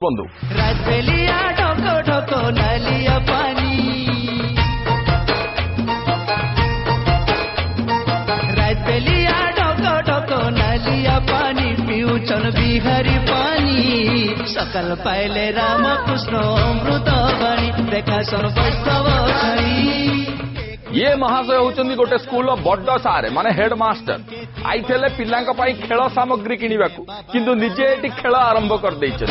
বন্ধু রাজবেলিয়া ঢোকো ঢোকো নালিয়া পানি রাজবেলিয়া ঢোকো ঢোকো নালিয়া পানি পিউছন বিহারি পানি সকাল পাইলে রামকৃষ্ণ অমৃত বাণী দেখাছন বৈষ্ণব খাই ये महाशय होचंदी गोटे स्कूल बड़ सारे माने हेडमास्टर आईथे पिलांका पाई खेल सामग्री किनिबाकू किंतु निजे एटी खेल आरंभ कर देइछन।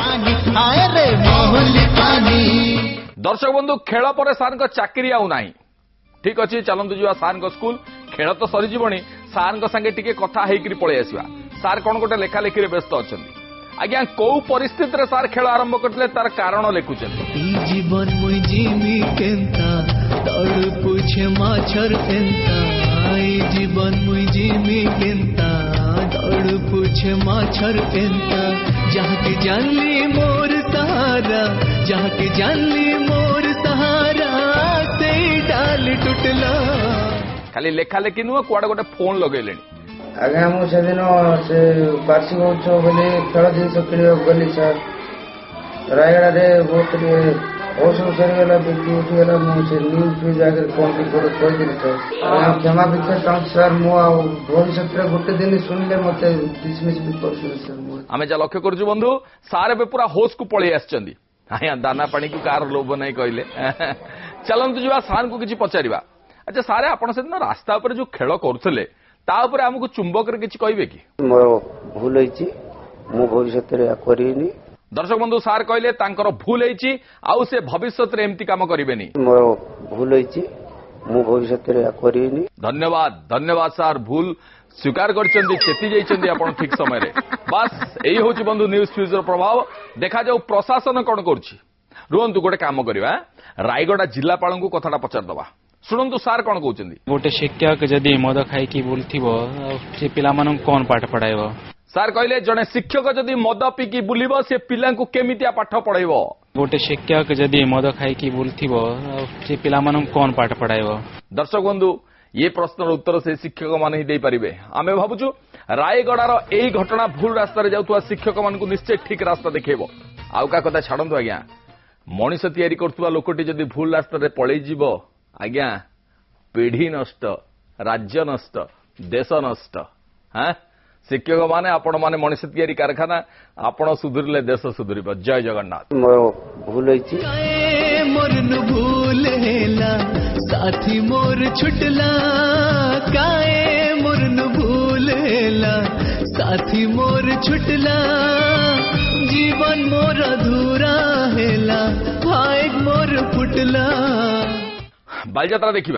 दर्शक बंधु खेल पर सार को चाकरी आउ नाही ठीक अछि चलंतु जुवा सार को स्कूल खेल तो सरी जीवनी सार को संगे टिके कथा हेकरी पळे आसीबा। सार कोन गोटे लेखा लेखी रे व्यस्त अछंती आज्ञा को परिस्थिति रे सार खेल आरंभ करथिले तार कारण लेखुछन। जीवन मुई जीमी केंता तड़ पूछे माछर केंता आई जीवन मुई जीमी केंता तड़ पूछे माछर केंता जहाँ के जानली मोर सहारा जहाँ के जानली मोर सहारा से डाल टूटला खाली लेखा लेखी नुह कुआडे गोटे फोन लगेलेनी। आज्ञा मुझे से वार्षिक उत्सव बोली खेल जिन किण गली सर रायगड़ा रे बहुत औषध सरीगला बिक्री उठीगला मुझे न्यूज फ्यूज आगे फोन रिपोर्ट करदेली सर क्षमा भिक्षा चाहूँ सर मु भविष्य गोटे दिन शुणिले मत डिसमिस भी कर सर आमे जा लक्ष्य करूछु बंधु सारे बे पूरा होश को पळी आछचंदी आया दाना पानी को कार लोभ नहीं कहले चलंतु जुवा सार को किछि पचारिबा। अच्छा सारे आपण से रास्ता ऊपर जो खेल करथले ता ऊपर हमको चुंबक रे किछि कहबे कि मोर भूल होईची मु भविष्य रे करिनी। दर्शक बंधु सार कहले तांकर भूल होईची आउ से भविष्य रे एम्ति काम करिवेनी मोर भूल होईची मु भविष्य रे करिनी। धन्यवाद धन्यवाद सार भूल स्वीकार करचंदी चेती जाइचंदी आपण ठीक समय रे बस एही होची बंधु न्यूज फ्यूजर प्रभाव देखा जाऊ प्रशासन कोन करछि। रुहंतु गोटे काम करिवा रायगड़ा जिल्लापाल को कथाटा पचार दबा शुणु सार कौन कहते गोटे शिक्षक जदि मद खाई बुलथिब से पिला कौन पाठ पढ़ाइब। सार कहले जड़े शिक्षक जदि मद पीकी बुलिब से पिला केमितिया पाठ पढ़ाइब। गोटे शिक्षक जदि मद खाई बुलथिब से पिला कौन पाठ पढ़ाइब। दर्शक बंधु ये प्रश्नर उत्तर से शिक्षक मान ही दे पारिबे। आमे भाबुछु रायगड़ार एही घटना भूल रास्ता रे जाउथुवा शिक्षक मानकु निश्चय ठीक रास्ता देखेबो। आउ का कथा छाड़ंतु आज्ञा मनीष तैयारी करथुवा लोकटी जदि भूल रास्ता रे पळेई जीवो आज्ञा पीढ़ी नष्ट राज्य नष्ट देश नष्ट। हाँ शिक्षक माने आपण माने मनीष तैयारी कारखाना आपण सुधुरले देश सुधुरिब। जय जगन्नाथ। मोर भूल होईची मोर नु भूल हेला साथी मोर छुटला काए मोर नु भूल हेला साथी मोर छुटला जीवन मोर अधूरा हेला भाग मोर फुटला। बालजात्रा देखिबा।